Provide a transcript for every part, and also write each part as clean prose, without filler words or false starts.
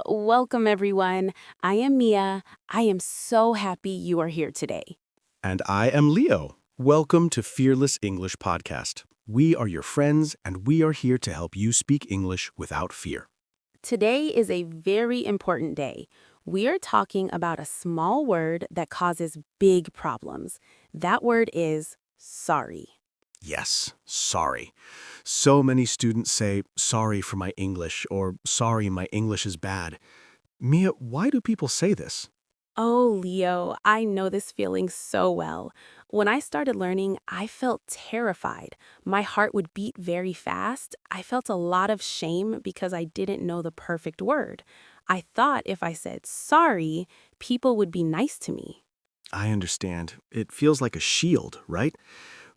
Welcome everyone. I am Mia. I am so happy you are here today. And I am Leo. Welcome to Fearless English Podcast. We are your friends, and we are here to help you speak English without fear. Today is a very important day. We are talking about a small word that causes big problems. That word is sorry. Yes, sorry. So many students say, sorry for my English, or sorry, my English is bad. Mia, why do people say this? Oh, Leo, I know this feeling so well. When I started learning, I felt terrified. My heart would beat very fast. I felt a lot of shame because I didn't know the perfect word. I thought if I said sorry, people would be nice to me. I understand. It feels like a shield, right?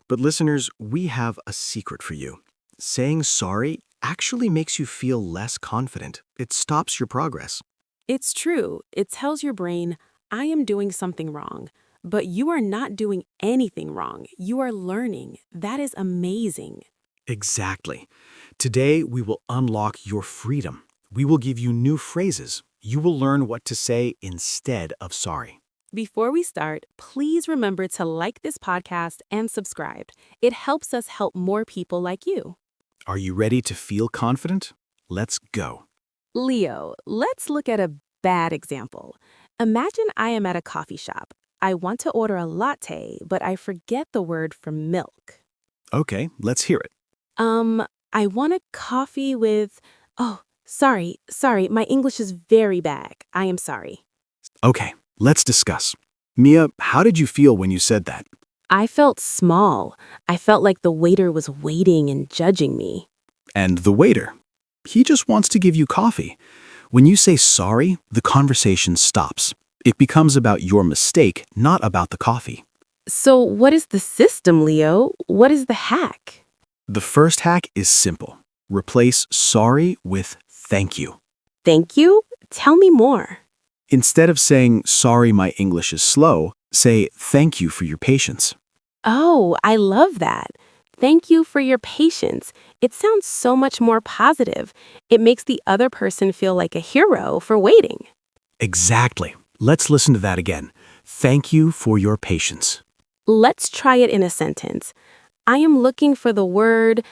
But listeners, we have a secret for you. Saying sorry actually makes you feel less confident. It stops your progress. It's true. It tells your brain, I am doing something wrong. But you are not doing anything wrong. You are learning. That is amazing. Exactly. Today, we will unlock your freedom. We will give you new phrases. You will learn what to say instead of sorry. Before we start, please remember to like this podcast and subscribe. It helps us help more people like you. Are you ready to feel confident? Let's go. Leo, let's look at a bad example. Imagine I am at a coffee shop. I want to order a latte, but I forget the word for milk. Okay, let's hear it. I want a coffee with... Oh, sorry, my English is very bad. I am sorry. Okay, let's discuss. Mia, how did you feel when you said that? I felt small. I felt like the waiter was waiting and judging me. And the waiter? He just wants to give you coffee. When you say sorry, the conversation stops. It becomes about your mistake, not about the coffee. So what is the system, Leo? What is the hack? The first hack is simple. Replace sorry with thank you. Thank you? Tell me more. Instead of saying, sorry, my English is slow, say, thank you for your patience. Oh, I love that. Thank you for your patience. It sounds so much more positive. It makes the other person feel like a hero for waiting. Exactly. Let's listen to that again. Thank you for your patience. Let's try it in a sentence. I am looking for the word,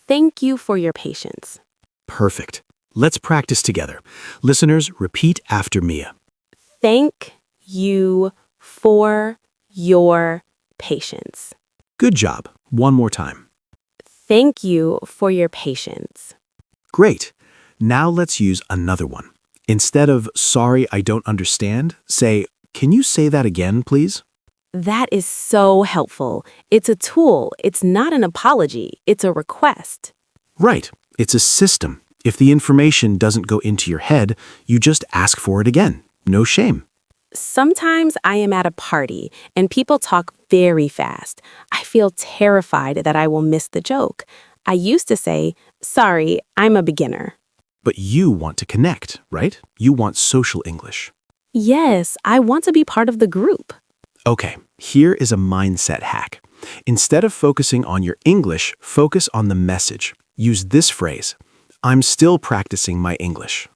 thank you for your patience. Perfect. Let's practice together. Listeners, repeat after Mia. Thank you for your patience. Good job. One more time. Thank you for your patience. Great. Now let's use another one. Instead of, sorry, I don't understand, say, can you say that again, please? That is so helpful. It's a tool. It's not an apology. It's a request. Right. It's a system. If the information doesn't go into your head, you just ask for it again. No shame. Sometimes I am at a party and people talk very fast. I feel terrified that I will miss the joke. I used to say, sorry, I'm a beginner. But you want to connect, right? You want social English. Yes, I want to be part of the group. Okay, here is a mindset hack. Instead of focusing on your English, focus on the message. Use this phrase, I'm still practicing my English.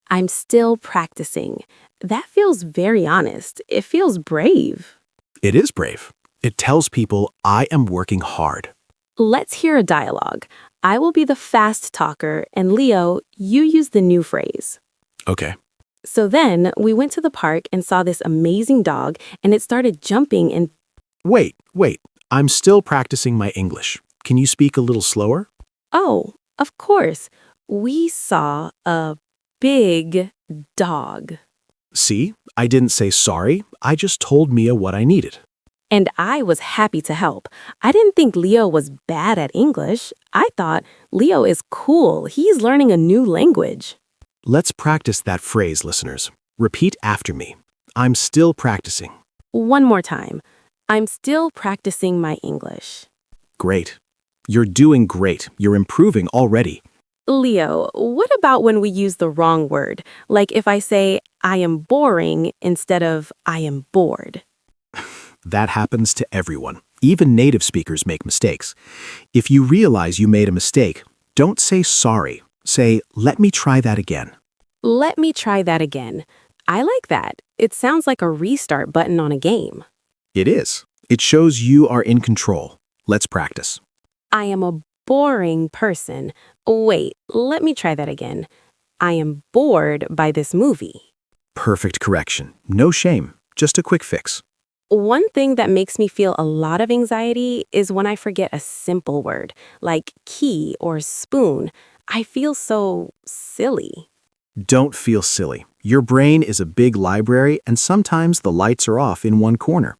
I'm still practicing. That feels very honest. It feels brave. It is brave. It tells people, I am working hard. Let's hear a dialogue. I will be the fast talker, and Leo, you use the new phrase. Okay. So then we went to the park and saw this amazing dog, and it started jumping and... Wait. I'm still practicing my English. Can you speak a little slower? Oh, of course. We saw a big dog. See, I didn't say sorry. I just told Mia what I needed. And I was happy to help. I didn't think Leo was bad at English. I thought Leo is cool. He's learning a new language. Let's practice that phrase, listeners. Repeat after me. I'm still practicing. One more time. I'm still practicing my English. Great. You're doing great. You're improving already. Leo, what about when we use the wrong word? Like if I say, I am boring instead of I am bored. That happens to everyone. Even native speakers make mistakes. If you realize you made a mistake, don't say sorry. Say, let me try that again. Let me try that again. I like that. It sounds like a restart button on a game. It is. It shows you are in control. Let's practice. I am a boring person. Wait, let me try that again. I am bored by this movie. Perfect correction. No shame. Just a quick fix. One thing that makes me feel a lot of anxiety is when I forget a simple word, like key or spoon. I feel so silly. Don't feel silly. Your brain is a big library, and sometimes the lights are off in one corner.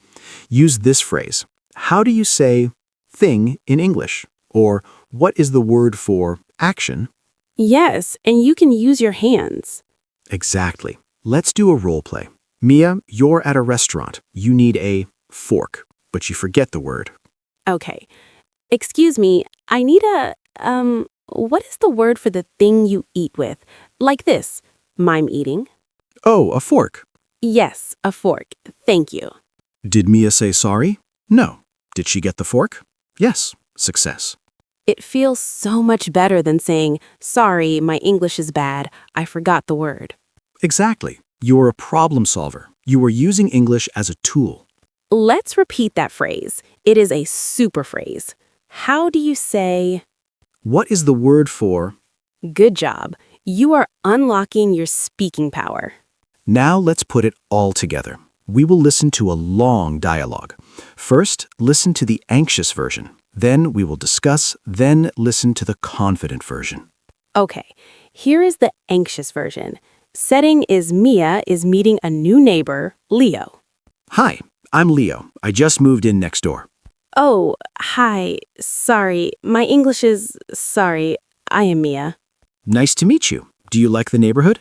Use this phrase. How do you say thing in English? Or what is the word for action? Yes, and you can use your hands. Exactly. Let's do a role play. Mia, you're at a restaurant. You need a fork, but you forget the word. Okay. Excuse me, I need what is the word for the thing you eat with? Like this. Mime eating. Oh, a fork. Yes, a fork. Thank you. Did Mia say sorry? No. Did she get the fork? Yes. Success. It feels so much better than saying, sorry, my English is bad. I forgot the word. Exactly. You're a problem solver. You are using English as a tool. Let's repeat that phrase. It is a super phrase. How do you say, What is the word for? good job? You are unlocking your speaking power. Now let's put it all together. We will listen to a long dialogue. First, listen to the anxious version. Then we will discuss, then listen to the confident version. Okay, here is the anxious version. Setting is Mia is meeting a new neighbor, Leo. Hi, I'm Leo. I just moved in next door. Oh, hi. Sorry, my English is... Sorry, I am Mia. Nice to meet you. Do you like the neighborhood?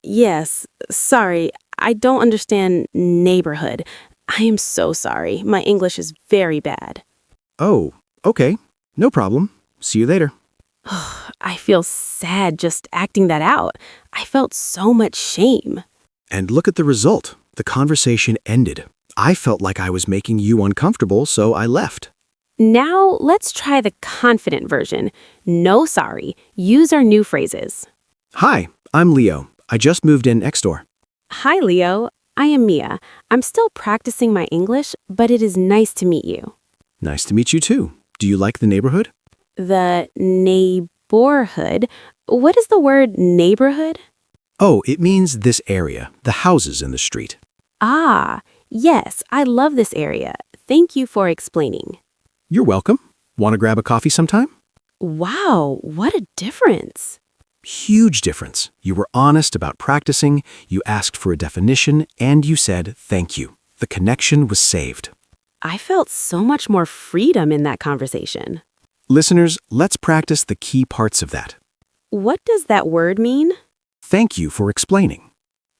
Yes. Sorry, I don't understand neighborhood. I am so sorry. My English is very bad. Oh, okay. No problem. See you later. I feel sad just acting that out. I felt so much shame. And look at the result. The conversation ended. I felt like I was making you uncomfortable, so I left. Now, let's try the confident version. No sorry. Use our new phrases. Hi, I'm Leo. I just moved in next door. Hi, Leo. I am Mia. I'm still practicing my English, but it is nice to meet you. Nice to meet you too. Do you like the neighborhood? The neighborhood. What is the word neighborhood? Oh, it means this area, the houses in the street. Ah, yes, I love this area. Thank you for explaining. You're welcome. Want to grab a coffee sometime? Wow, what a difference. Huge difference. You were honest about practicing, you asked for a definition, and you said thank you. The connection was saved. I felt so much more freedom in that conversation. Listeners, let's practice the key parts of that. What does that word mean? Thank you for explaining.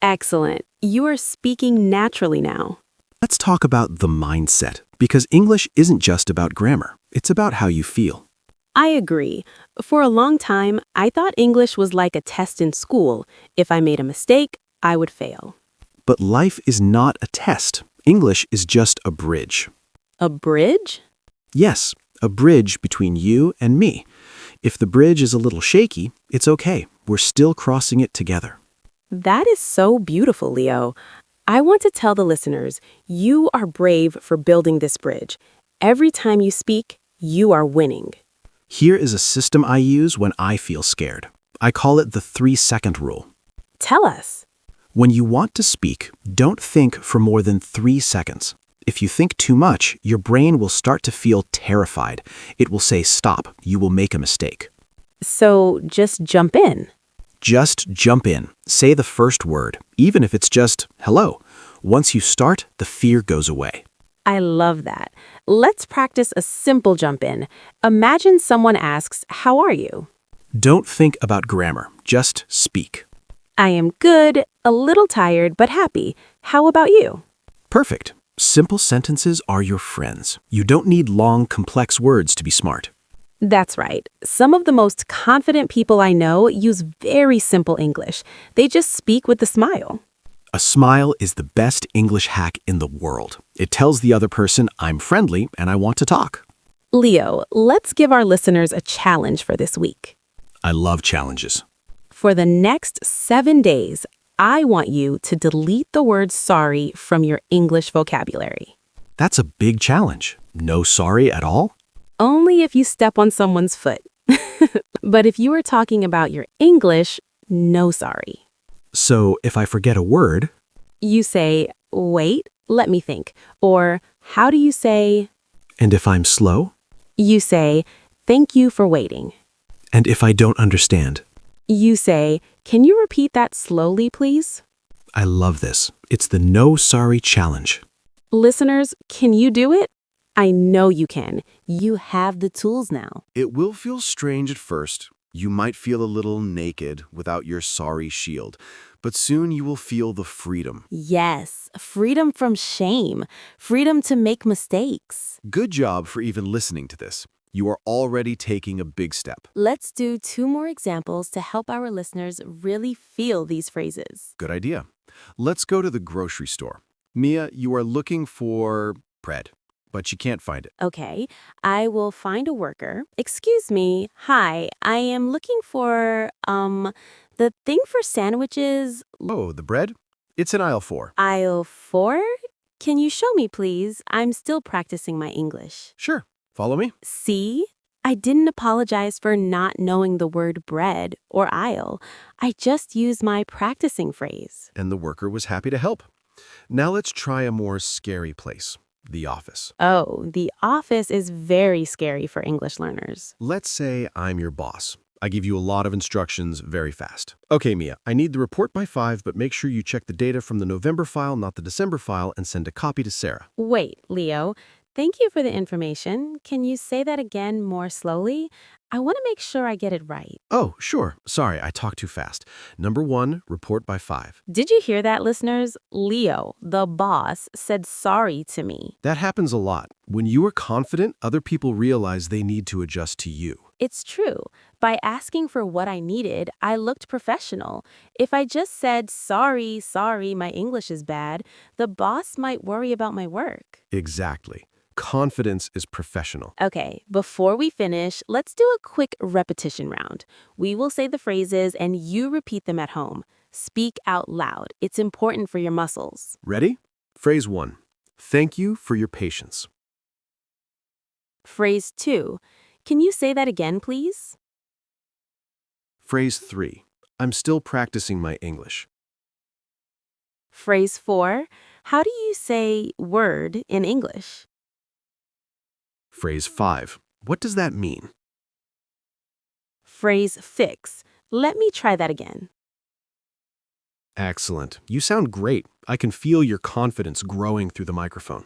Excellent. You are speaking naturally now. Let's talk about the mindset, because English isn't just about grammar. It's about how you feel. I agree. For a long time, I thought English was like a test in school. If I made a mistake, I would fail. But life is not a test. English is just a bridge. A bridge? Yes, a bridge between you and me. If the bridge is a little shaky, it's okay. We're still crossing it together. That is so beautiful, Leo. I want to tell the listeners, you are brave for building this bridge. Every time you speak, you are winning. Here is a system I use when I feel scared. I call it the 3-second rule. Tell us. When you want to speak, don't think for more than 3 seconds. If you think too much, your brain will start to feel terrified. It will say, stop, you will make a mistake. So just jump in. Just jump in. Say the first word, even if it's just hello. Once you start, the fear goes away. I love that. Let's practice a simple jump in. Imagine someone asks, how are you? Don't think about grammar, just speak. I am good, a little tired, but happy. How about you? Perfect. Simple sentences are your friends. You don't need long, complex words to be smart. That's right. Some of the most confident people I know use very simple English. They just speak with a smile. A smile is the best English hack in the world. It tells the other person, I'm friendly and I want to talk. Leo, let's give our listeners a challenge for this week. I love challenges. For the next 7 days, I want you to delete the word sorry from your English vocabulary. That's a big challenge. No sorry at all? Only if you step on someone's foot. But if you are talking about your English, no sorry. So if I forget a word, You say, wait, let me think. Or how do you say? and if I'm slow, You say, thank you for waiting. and if I don't understand. You say, can you repeat that slowly, please? I love this. It's the no sorry challenge. Listeners, can you do it? I know you can. You have the tools now. It will feel strange at first. You might feel a little naked without your sorry shield, but soon you will feel the freedom. Yes, freedom from shame, freedom to make mistakes. Good job for even listening to this. You are already taking a big step. Let's do 2 more examples to help our listeners really feel these phrases. Good idea. Let's go to the grocery store. Mia, you are looking for bread, but you can't find it. Okay, I will find a worker. Excuse me, hi, I am looking for, the thing for sandwiches, Oh, the bread? It's in aisle 4. aisle 4? Can you show me, please? I'm still practicing my English. Sure. Follow me. See? I didn't apologize for not knowing the word bread or aisle. I just used my practicing phrase. And the worker was happy to help. Now let's try a more scary place, the office. Oh, the office is very scary for English learners. Let's say I'm your boss. I give you a lot of instructions very fast. Okay, Mia, I need the report by 5, but make sure you check the data from the November file, not the December file, and send a copy to Sarah. Wait, Leo. Thank you for the information. Can you say that again more slowly? I want to make sure I get it right. Oh, sure. Sorry, I talked too fast. Number 1, report by 5. Did you hear that, listeners? Leo, the boss, said sorry to me. That happens a lot. When you are confident, other people realize they need to adjust to you. It's true. By asking for what I needed, I looked professional. If I just said, sorry, my English is bad, the boss might worry about my work. Exactly. Confidence is professional. Okay, before we finish, let's do a quick repetition round. We will say the phrases and you repeat them at home. Speak out loud. It's important for your muscles. Ready? Phrase 1. Thank you for your patience. Phrase 2. Can you say that again, please? Phrase 3. I'm still practicing my English. Phrase 4. How do you say word in English? Phrase 5. What does that mean? Phrase 6. Let me try that again. Excellent. You sound great. I can feel your confidence growing through the microphone.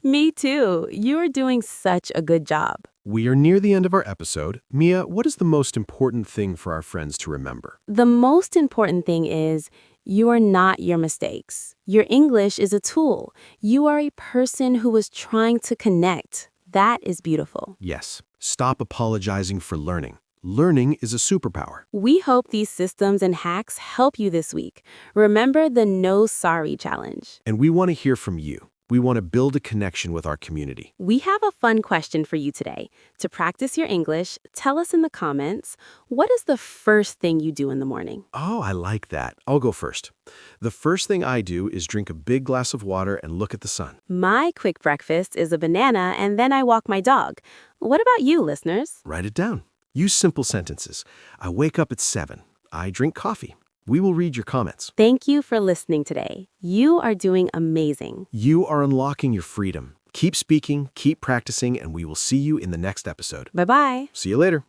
Me too. You are doing such a good job. We are near the end of our episode. Mia, what is the most important thing for our friends to remember? The most important thing is you are not your mistakes. Your English is a tool. You are a person who is trying to connect. That is beautiful. Yes. Stop apologizing for learning. Learning is a superpower. We hope these systems and hacks help you this week. Remember the No Sorry Challenge. And we want to hear from you. We want to build a connection with our community. We have a fun question for you today. To practice your English, tell us in the comments, what is the first thing you do in the morning? Oh, I like that. I'll go first. The first thing I do is drink a big glass of water and look at the sun. My quick breakfast is a banana and then I walk my dog. What about you, listeners? Write it down. Use simple sentences. I wake up at 7. I drink coffee. We will read your comments. Thank you for listening today. You are doing amazing. You are unlocking your freedom. Keep speaking, keep practicing, and we will see you in the next episode. Bye-bye. See you later.